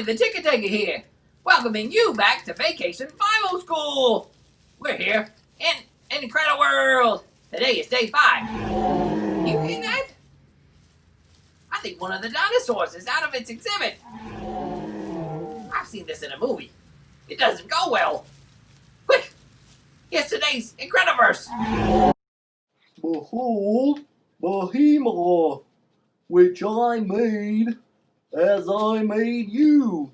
Hi, the Ticket Taker here, welcoming you back to Vacation Bible School. We're here in IncrediWorld. Today is day 5. You hear that? I think one of the dinosaurs is out of its exhibit. I've seen this in a movie. It doesn't go well. Quick, here's today's Incrediverse. Behold, Behemoth, which I made as I made you.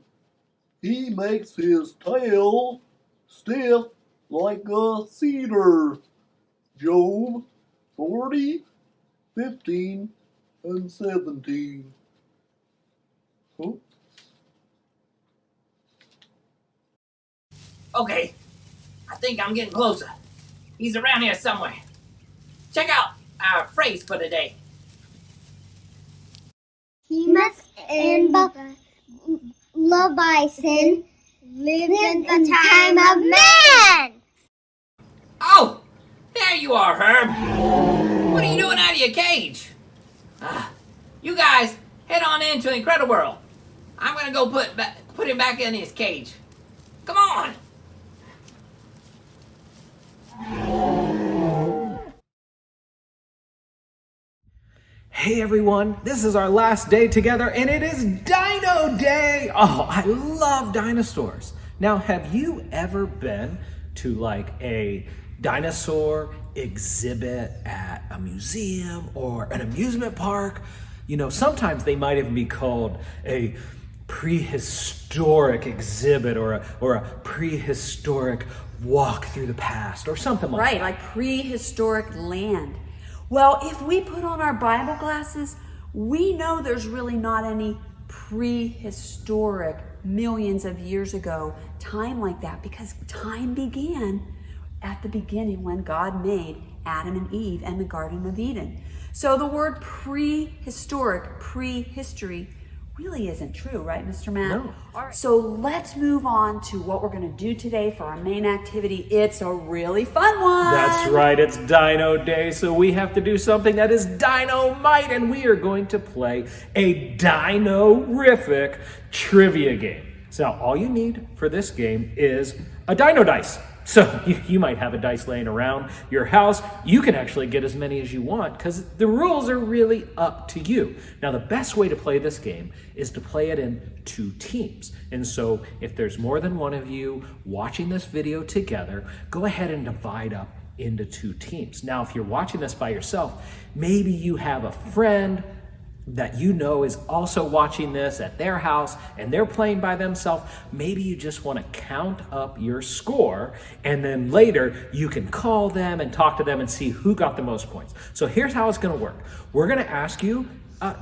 He makes his tail stiff like a cedar. Job 40:15 and 17. Oh. Okay, I think I'm getting closer. He's around here somewhere. Check out our phrase for the day. Behemoth and the bison lived in the time of man. Oh, there you are, Herb. What are you doing out of your cage? You guys, head on into IncrediWorld. I'm gonna go put him back in his cage. Come on. Hey everyone, this is our last day together and it is Dino Day! Oh, I love dinosaurs. Now, have you ever been to like a dinosaur exhibit at a museum or an amusement park? You know, sometimes they might even be called a prehistoric exhibit or a prehistoric walk through the past or something like that. Right, like prehistoric land. Well, if we put on our Bible glasses, we know there's really not any prehistoric millions of years ago time like that, because time began at the beginning when God made Adam and Eve and the Garden of Eden. So the word prehistoric, prehistory, really isn't true, right, Mr. Matt? No. All right. So let's move on to what we're going to do today for our main activity. It's a really fun one. That's right, it's Dino Day, so we have to do something that is dynamite, and we are going to play a dino-rific trivia game. So all you need for this game is a dino dice. So you might have a dice laying around your house. You can actually get as many as you want because the rules are really up to you. Now, the best way to play this game is to play it in 2 teams. And so if there's more than one of you watching this video together, go ahead and divide up into 2 teams. Now, if you're watching this by yourself, maybe you have a friend that you know is also watching this at their house and they're playing by themselves. Maybe you just want to count up your score and then later you can call them and talk to them and see who got the most points. So here's how it's going to work. We're going to ask you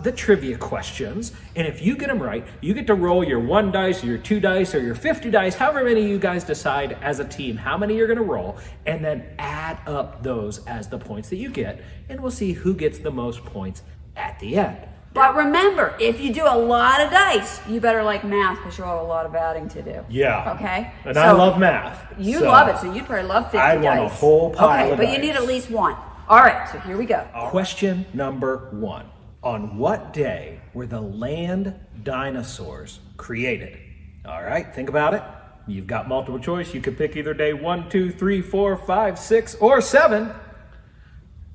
the trivia questions, and if you get them right, you get to roll your 1 dice or your 2 dice or your 50 dice, however many you guys decide as a team how many you're going to roll, and then add up those as the points that you get, and we'll see who gets the most points at the end. But remember, if you do a lot of dice, you better like math because you'll have a lot of adding to do. Yeah. Okay? And so I love math. You love it, so you'd probably love 50 I dice. want a whole pile of but dice. you need at least 1. All right, so here we go. Question number 1. On what day were the land dinosaurs created? All right, think about it. You've got multiple choice. You could pick either day 1, 2, 3, 4, 5, 6, or 7.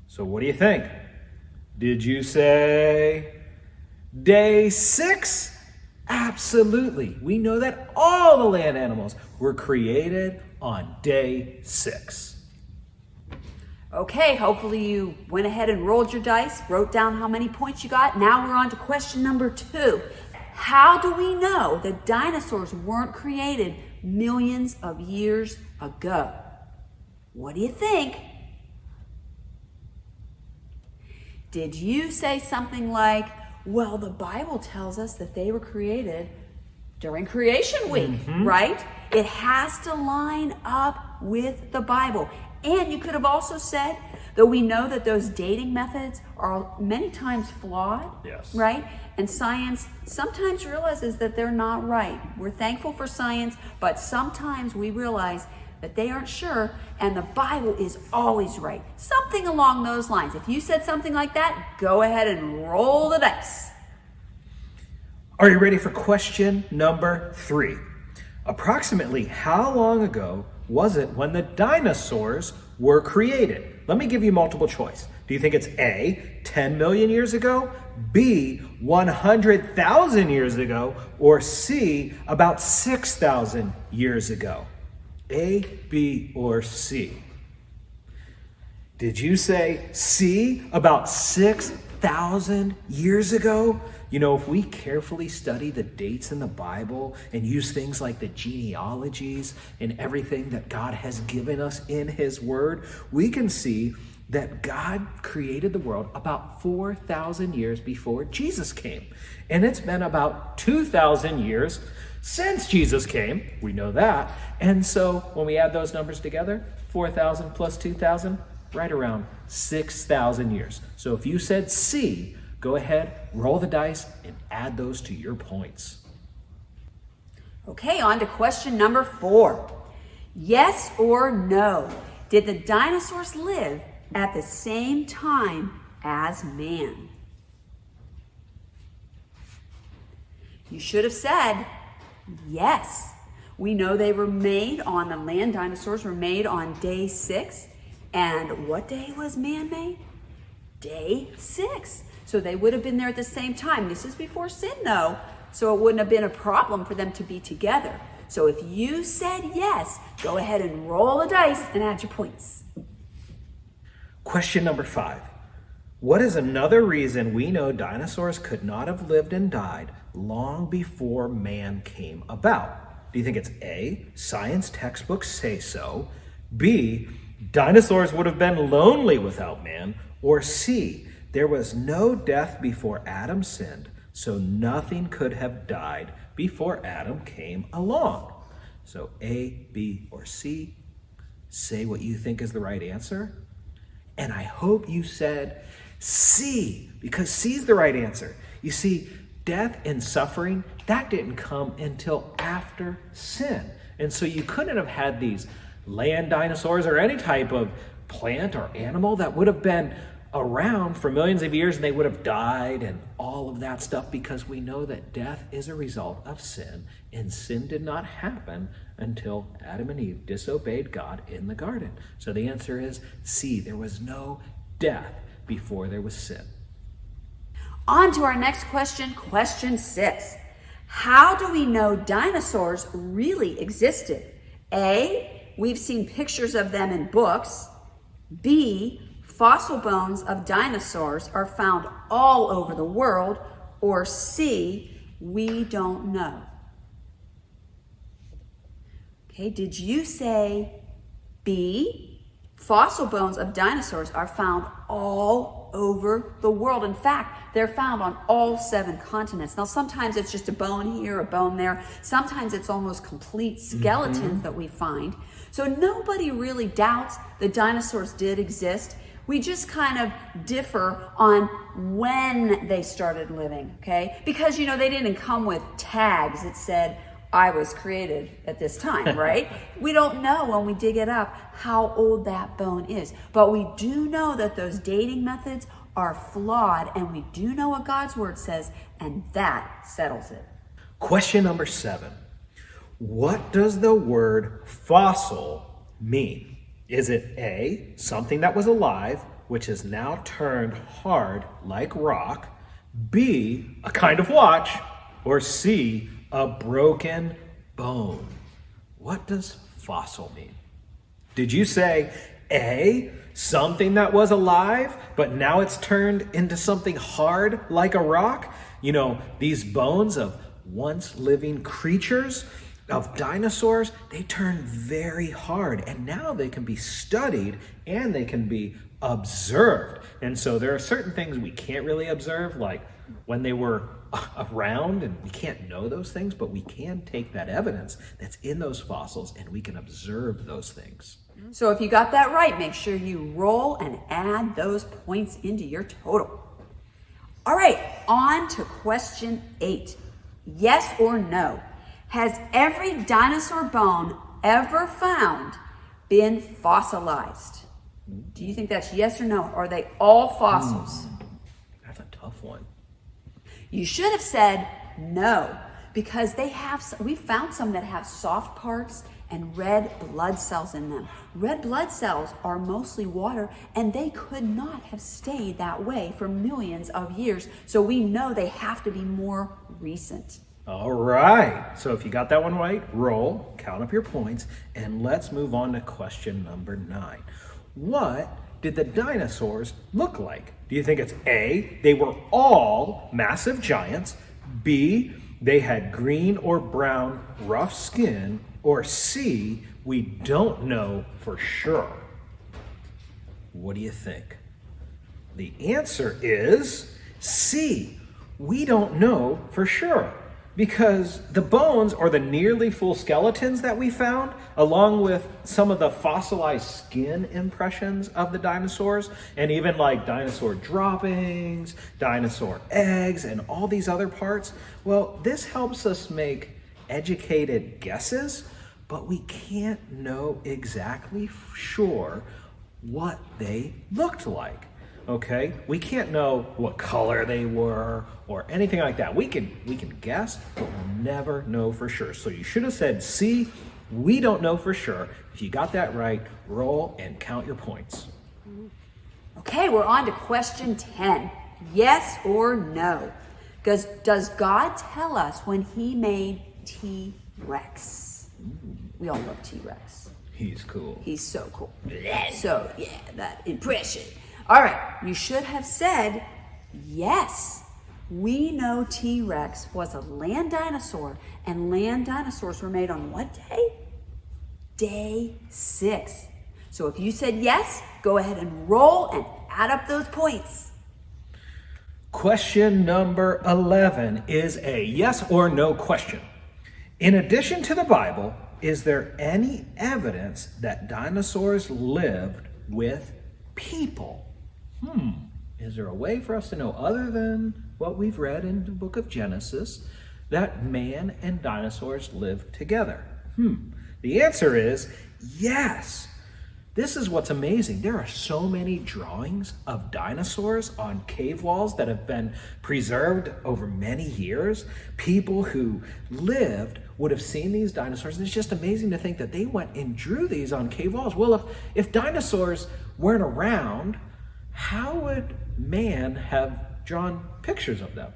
So what do you think? Did you say day 6? Absolutely. We know that all the land animals were created on day 6. Okay, hopefully you went ahead and rolled your dice, wrote down how many points you got. Now we're on to question number 2. How do we know that dinosaurs weren't created millions of years ago? What do you think? Did you say something like, well, the Bible tells us that they were created during creation week, right? It has to line up with the Bible. And you could have also said that we know that those dating methods are many times flawed, Yes. right? And science sometimes realizes that they're not right. We're thankful for science, but sometimes we realize that they aren't sure, and the Bible is always right. Something along those lines. If you said something like that, go ahead and roll the dice. Are you ready for question number 3? Approximately how long ago was it when the dinosaurs were created? Let me give you multiple choice. Do you think it's A, 10 million years ago, B, 100,000 years ago, or C, about 6,000 years ago? A, B, or C? Did you say C, about 6,000 years ago? You know, if we carefully study the dates in the Bible and use things like the genealogies and everything that God has given us in His Word, we can see that God created the world about 4,000 years before Jesus came. And it's been about 2,000 years since Jesus came. We know that. And so when we add those numbers together, 4,000 plus 2,000, right around 6,000 years. So if you said C, go ahead, roll the dice, and add those to your points. Okay, on to question number 4. Yes or no? Did the dinosaurs live at the same time as man? You should have said yes. We know they were made on the land. Dinosaurs were made on day 6. And what day was man made? Day 6. So they would have been there at the same time. This is before sin, though, so it wouldn't have been a problem for them to be together. So if you said yes, go ahead and roll the dice and add your points. Question number 5. What is another reason we know dinosaurs could not have lived and died long before man came about? Do you think it's A, science textbooks say so, B, dinosaurs would have been lonely without man, or C, there was no death before Adam sinned, so nothing could have died before Adam came along? So A, B, or C, say what you think is the right answer. And I hope you said C, because C is the right answer. You see, death and suffering, that didn't come until after sin. And so you couldn't have had these land dinosaurs or any type of plant or animal that would have been around for millions of years and they would have died and all of that stuff, because we know that death is a result of sin, and sin did not happen until Adam and Eve disobeyed God in the garden. So the answer is C. There was no death before there was sin. On to our next question, question 6. How do we know dinosaurs really existed? A, we've seen pictures of them in books. B, fossil bones of dinosaurs are found all over the world. Or C, we don't know. Okay, did you say B, fossil bones of dinosaurs are found all over the world? In fact, they're found on all 7 continents. Now, sometimes it's just a bone here, a bone there. Sometimes it's almost complete skeletons that we find. So nobody really doubts that dinosaurs did exist. We just kind of differ on when they started living, okay? Because, you know, they didn't come with tags that said, I was created at this time, right? We don't know when we dig it up how old that bone is. But we do know that those dating methods are flawed, and we do know what God's word says, and that settles it. Question number 7. What does the word fossil mean? Is it A, something that was alive, which is now turned hard like rock, B, a kind of watch, or C, a broken bone? What does fossil mean? Did you say A, something that was alive, but now it's turned into something hard like a rock? You know, these bones of once living creatures, of dinosaurs, they turn very hard, and now they can be studied and they can be observed. And so there are certain things we can't really observe, like when they were around, and we can't know those things, but we can take that evidence that's in those fossils and we can observe those things. So if you got that right, make sure you roll and add those points into your total. All right, on to question 8. Yes or no? Has every dinosaur bone ever found been fossilized? Do you think that's yes or no? Are they all fossils? That's a tough one. You should have said no, because we found some that have soft parts and red blood cells in them. Red blood cells are mostly water, and they could not have stayed that way for millions of years. So we know they have to be more recent. All right. So if you got that one right, roll, count up your points, and let's move on to question number 9. What did the dinosaurs look like? Do you think it's A, they were all massive giants, B, they had green or brown rough skin, or C, we don't know for sure? What do you think? The answer is C, we don't know for sure. Because the bones, or the nearly full skeletons that we found, along with some of the fossilized skin impressions of the dinosaurs, and even like dinosaur droppings, dinosaur eggs, and all these other parts, well, this helps us make educated guesses, but we can't know exactly sure what they looked like. Okay, we can't know what color they were or anything like that. We can guess, but we'll never know for sure. So you should have said C, we don't know for sure. If you got that right, roll and count your points. Okay, we're on to question 10. Yes or no? Does God tell us when he made T-Rex? We all love T-Rex. He's cool. He's so cool. So, yeah, that impression. All right, you should have said yes. We know T-Rex was a land dinosaur, and land dinosaurs were made on what day? Day 6. So if you said yes, go ahead and roll and add up those points. Question number 11 is a yes or no question. In addition to the Bible, is there any evidence that dinosaurs lived with people? Is there a way for us to know, other than what we've read in the book of Genesis, that man and dinosaurs lived together? The answer is yes. This is what's amazing. There are so many drawings of dinosaurs on cave walls that have been preserved over many years. People who lived would have seen these dinosaurs. And it's just amazing to think that they went and drew these on cave walls. Well, if dinosaurs weren't around, how would man have drawn pictures of them?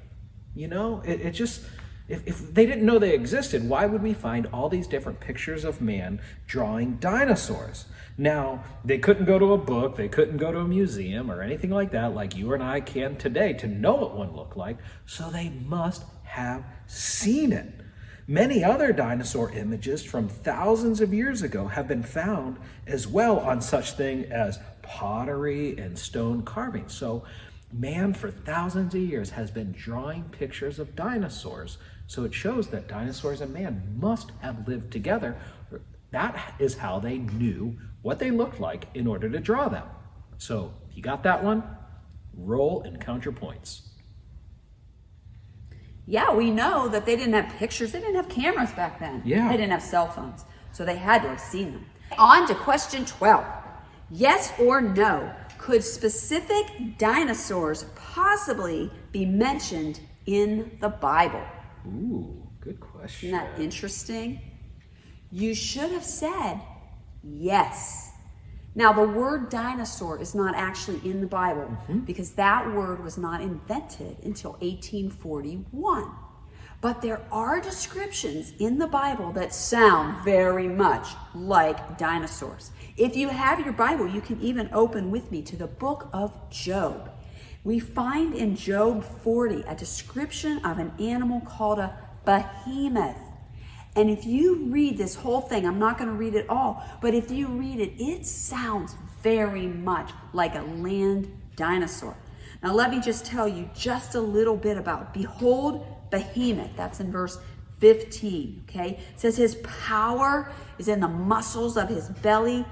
You know, it just, if they didn't know they existed, why would we find all these different pictures of man drawing dinosaurs? Now, they couldn't go to a book, they couldn't go to a museum or anything like that, like you and I can today, to know what one looked like, so they must have seen it. Many other dinosaur images from thousands of years ago have been found as well on such things as pottery and stone carving. So man for thousands of years has been drawing pictures of dinosaurs. So it shows that dinosaurs and man must have lived together. That is how they knew what they looked like in order to draw them. So if you got that one, roll and count your points. Yeah, we know that they didn't have pictures. They didn't have cameras back then. Yeah. They didn't have cell phones. So they had to have seen them. On to question 12. Yes or no, could specific dinosaurs possibly be mentioned in the Bible? Ooh, good question. Isn't that interesting? You should have said yes. Now, the word dinosaur is not actually in the Bible because that word was not invented until 1841. But there are descriptions in the Bible that sound very much like dinosaurs. If you have your Bible, you can even open with me to the book of Job. We find in Job 40 a description of an animal called a behemoth. And if you read this whole thing, I'm not going to read it all, but if you read it, it sounds very much like a land dinosaur. Now let me just tell you just a little bit about, behold, behemoth. That's in verse 15, okay? It says his power is in the muscles of his belly.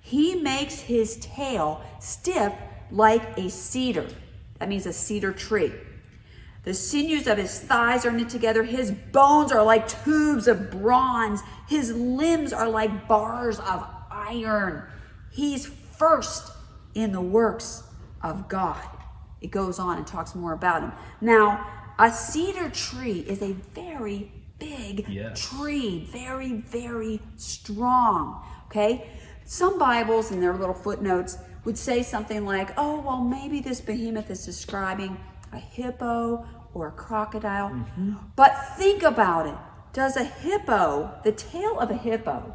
He makes his tail stiff like a cedar. That means a cedar tree. The sinews of his thighs are knit together. His bones are like tubes of bronze. His limbs are like bars of iron. He's first in the works of God. It goes on and talks more about him. Now, a cedar tree is a very big Yes. tree, very, very strong, okay? Some Bibles in their little footnotes would say something like, oh, well, maybe this behemoth is describing a hippo or a crocodile. But think about it. Does a hippo, the tail of a hippo,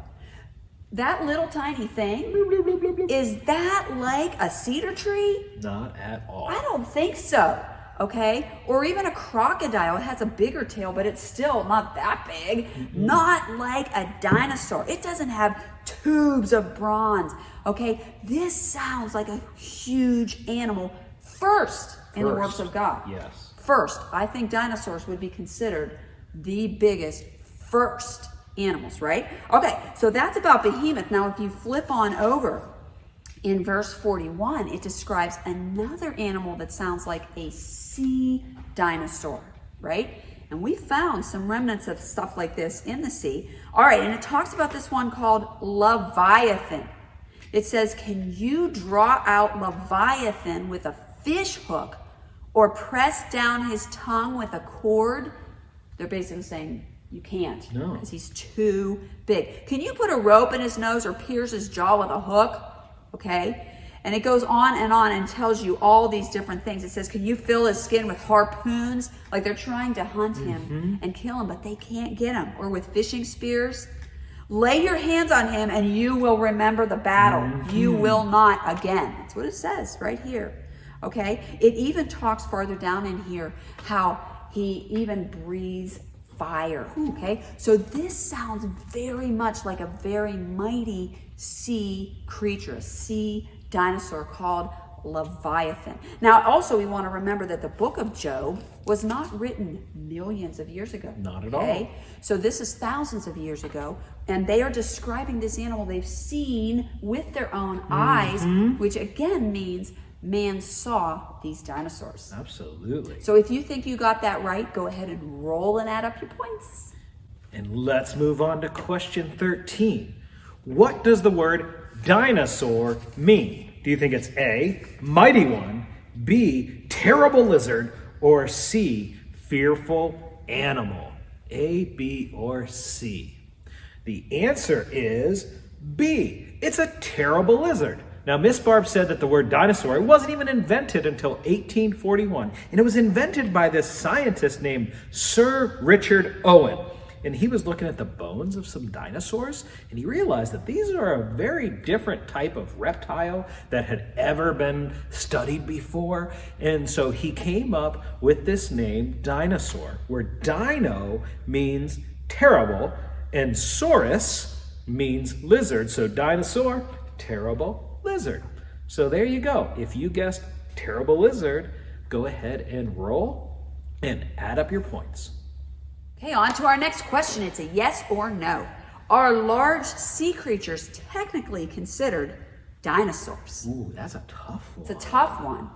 that little tiny thing, is that like a cedar tree? Not at all. I don't think so, okay? Or even a crocodile. It has a bigger tail, but it's still not that big. Not like a dinosaur. It doesn't have tubes of bronze, okay? This sounds like a huge animal first in the works of God. Yes. First, I think dinosaurs would be considered the biggest first animals, right? Okay, so that's about behemoth. Now, if you flip on over in verse 41, it describes another animal that sounds like a sea dinosaur, right? And we found some remnants of stuff like this in the sea. All right, and it talks about this one called Leviathan. It says, can you draw out Leviathan with a fish hook or press down his tongue with a cord? They're basically saying, you can't, No. because he's too big. Can you put a rope in his nose or pierce his jaw with a hook? Okay. And it goes on and tells you all these different things. It says, can you fill his skin with harpoons? Like they're trying to hunt him and kill him, but they can't get him. Or with fishing spears. Lay your hands on him and you will remember the battle. You will not again. That's what it says right here. Okay. It even talks farther down in here how he even breathes fire. Okay. So this sounds very much like a very mighty sea creature, a sea dinosaur called Leviathan. Now, also, we want to remember that the book of Job was not written millions of years ago. Not at all. So this is thousands of years ago, and they are describing this animal they've seen with their own eyes, which again means man saw these dinosaurs. Absolutely. So if you think you got that right, go ahead and roll and add up your points. And let's move on to question 13. What does the word dinosaur mean? Do you think it's A, mighty one, B, terrible lizard, or C, fearful animal? A, B, or C? The answer is B. It's a terrible lizard. Now, Miss Barb said that the word dinosaur wasn't even invented until 1841, and it was invented by this scientist named Sir Richard Owen. And he was looking at the bones of some dinosaurs, and he realized that these are a very different type of reptile that had ever been studied before. And so he came up with this name, dinosaur, where dino means terrible, and saurus means lizard. So dinosaur, terrible lizard. So there you go. If you guessed terrible lizard, go ahead and roll and add up your points. Okay, on to our next question. It's a yes or no. Are large sea creatures technically considered dinosaurs? Ooh, that's a tough one. It's a tough one.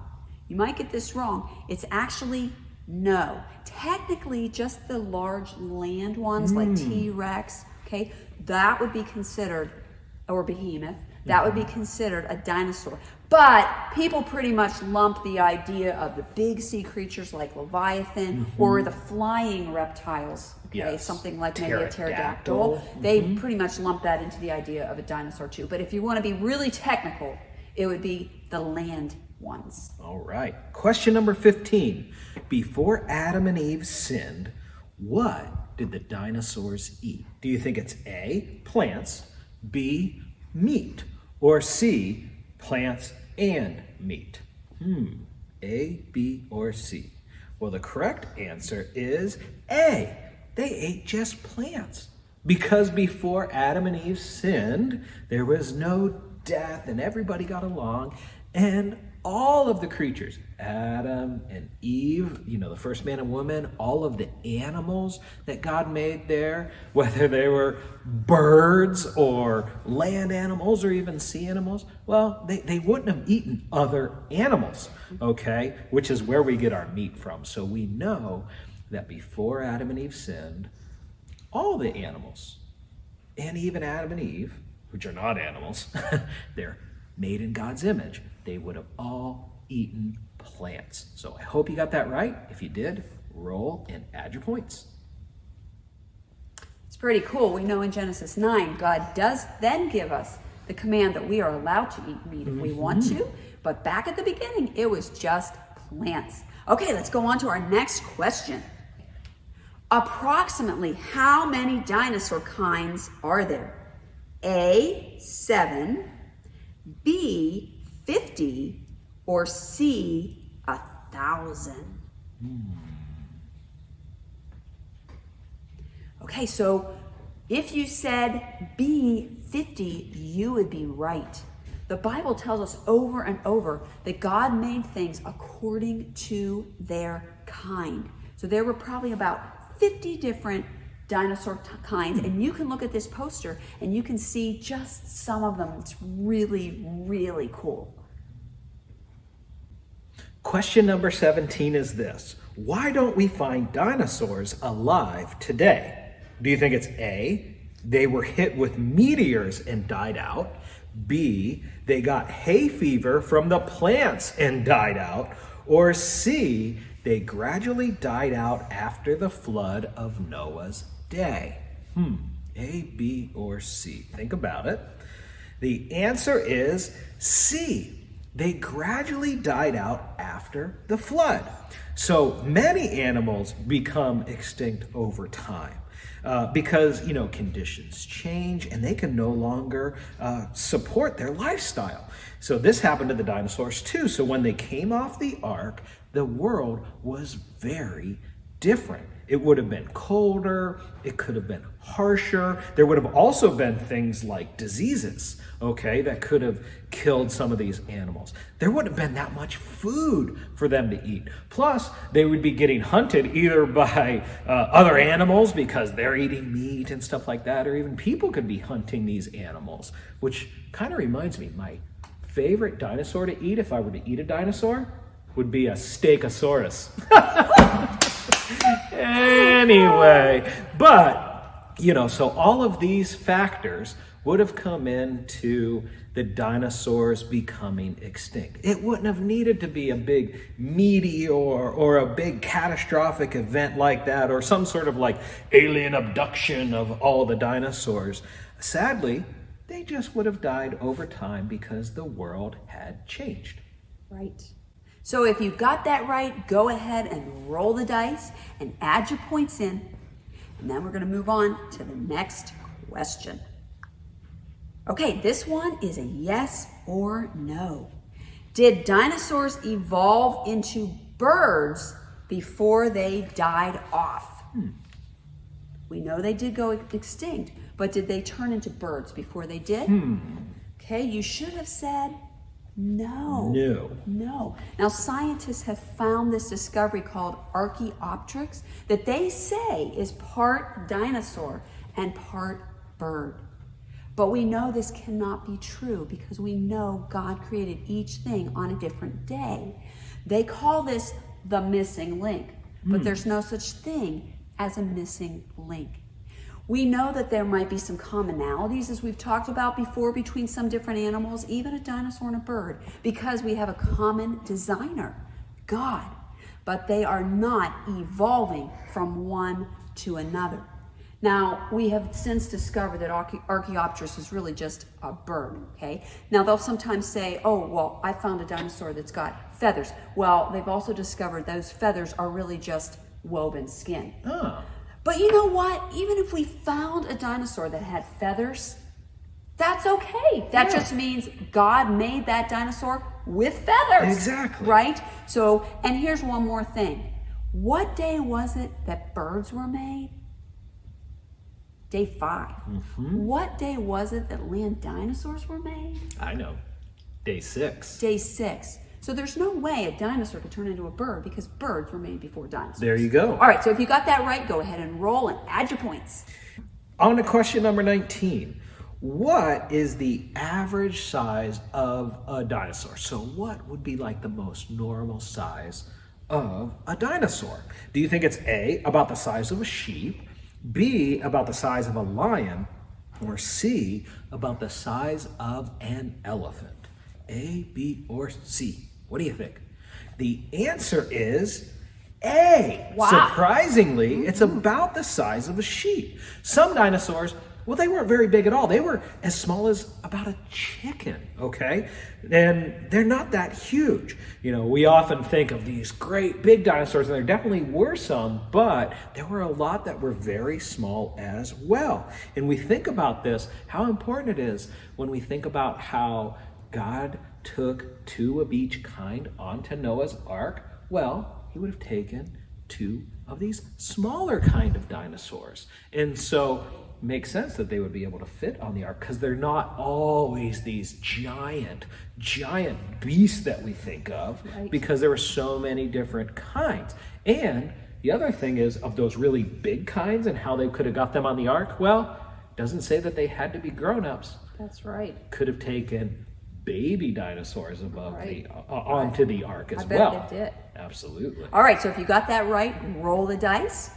You might get this wrong. It's actually no. Technically, just the large land ones like T-Rex, okay, that would be considered, or behemoth, that would be considered a dinosaur. But people pretty much lump the idea of the big sea creatures like Leviathan or the flying reptiles, okay, Yes. something like maybe a Pterodactyl. pterodactyl. They pretty much lump that into the idea of a dinosaur too. But if you want to be really technical, it would be the land ones. All right. Question number 15. Before Adam and Eve sinned, what did the dinosaurs eat? Do you think it's A, plants, B, meat, or C, plants and meat? A, B, or C? Well, the correct answer is A. They ate just plants. Because before Adam and Eve sinned, there was no death and everybody got along. And all of the creatures, Adam and Eve, you know, the first man and woman, all of the animals that God made there, whether they were birds or land animals or even sea animals, well, they wouldn't have eaten other animals, okay, which is where we get our meat from. So we know that before Adam and Eve sinned, all the animals, and even Adam and Eve, which are not animals, they're made in God's image, they would have all eaten plants. So I hope you got that right. If you did, roll and add your points. It's pretty cool. We know in Genesis 9, God does then give us the command that we are allowed to eat meat if we want to. But back at the beginning, it was just plants. Okay, let's go on to our next question. Approximately how many dinosaur kinds are there? A, 7, B, 50, or C, 1,000? Okay, so if you said B, 50, you would be right. The Bible tells us over and over that God made things according to their kind. So there were probably about 50 different dinosaur kinds, and you can look at this poster and you can see just some of them. It's really, really cool. Question number 17 is this. Why don't we find dinosaurs alive today? Do you think it's A, they were hit with meteors and died out? B, they got hay fever from the plants and died out? Or C, they gradually died out after the flood of Noah's day? A, B, or C? Think about it. The answer is C. They gradually died out after the flood. So many animals become extinct over time. Because, conditions change and they can no longer support their lifestyle. So this happened to the dinosaurs too. So when they came off the ark, the world was very different. It would have been colder, it could have been harsher. There would have also been things like diseases, that could have killed some of these animals. There wouldn't have been that much food for them to eat. Plus, they would be getting hunted either by other animals because they're eating meat and stuff like that, or even people could be hunting these animals, which kind of reminds me, my favorite dinosaur to eat, if I were to eat a dinosaur, would be a Stegosaurus. Anyway, but, so all of these factors would have come into the dinosaurs becoming extinct. It wouldn't have needed to be a big meteor or a big catastrophic event like that, or some sort of like alien abduction of all the dinosaurs. Sadly, they just would have died over time because the world had changed. Right. So if you got that right, go ahead and roll the dice and add your points in. And then we're going to move on to the next question. Okay, this one is a yes or no. Did dinosaurs evolve into birds before they died off? We know they did go extinct, but did they turn into birds before they did? Okay, you should have said no. No. Now, scientists have found this discovery called Archaeopteryx that they say is part dinosaur and part bird. But we know this cannot be true because we know God created each thing on a different day. They call this the missing link, but there's no such thing as a missing link. We know that there might be some commonalities, as we've talked about before, between some different animals, even a dinosaur and a bird, because we have a common designer, God. But they are not evolving from one to another. Now, we have since discovered that Archaeopteryx is really just a bird, okay? Now, they'll sometimes say, oh, well, I found a dinosaur that's got feathers. Well, they've also discovered those feathers are really just woven skin. Oh. But you know what? Even if we found a dinosaur that had feathers, that's okay. That just means God made that dinosaur with feathers. Exactly. Right? So, and here's one more thing. What day was it that birds were made? Day 5. What day was it that land dinosaurs were made? I know. Day 6. Day 6. So there's no way a dinosaur could turn into a bird because birds were made before dinosaurs. There you go. All right, so if you got that right, go ahead and roll and add your points. On to question number 19. What is the average size of a dinosaur? So what would be like the most normal size of a dinosaur? Do you think it's A, about the size of a sheep, B, about the size of a lion, or C, about the size of an elephant? A, B, or C? What do you think? The answer is A. Wow. Surprisingly, it's about the size of a sheep. Some dinosaurs, well, they weren't very big at all. They were as small as about a chicken, okay? And they're not that huge. You know, we often think of these great big dinosaurs, and there definitely were some, but there were a lot that were very small as well. And we think about this, how important it is when we think about how God took 2 of each kind onto Noah's Ark. Well, he would have taken 2 of these smaller kind of dinosaurs. And so makes sense that they would be able to fit on the ark because they're not always these giant beasts that we think of, right, because there were so many different kinds. And the other thing is, of those really big kinds and how they could have got them on the ark, well, doesn't say that they had to be grown-ups. That's right. Could have taken baby dinosaurs above Right. onto the ark as I bet well. they did. Absolutely. All right, so if you got that right, roll the dice.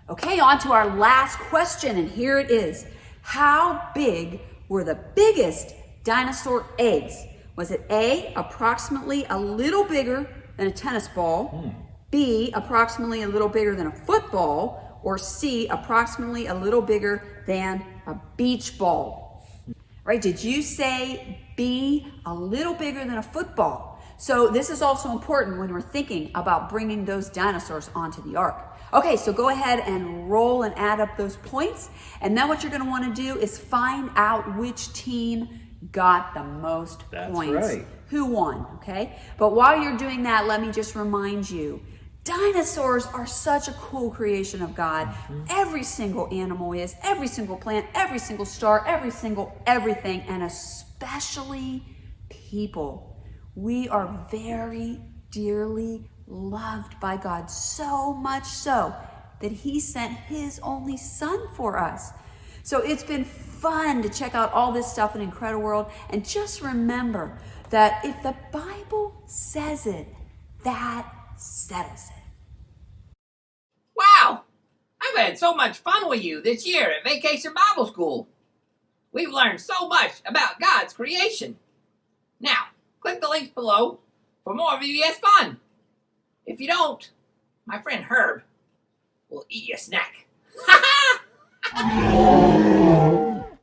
Okay, on to our last question, and here it is. How big were the biggest dinosaur eggs? Was it A, approximately a little bigger than a tennis ball, B, approximately a little bigger than a football, or C, approximately a little bigger than a beach ball? Right, did you say B, a little bigger than a football? So this is also important when we're thinking about bringing those dinosaurs onto the ark. Okay, so go ahead and roll and add up those points. And then what you're going to want to do is find out which team got the most points. Right. Who won, okay? But while you're doing that, let me just remind you, dinosaurs are such a cool creation of God. Every single animal is, every single plant, every single star, every single everything, and especially people. We are very dearly loved by God, so much so that he sent his only son for us. So it's been fun to check out all this stuff in IncrediWorld, and just remember that if the Bible says it, that settles it. Wow! I've had so much fun with you this year at Vacation Bible School. We've learned so much about God's creation. Now, click the links below for more VBS fun. If you don't, my friend Herb will eat your snack. Ha ha!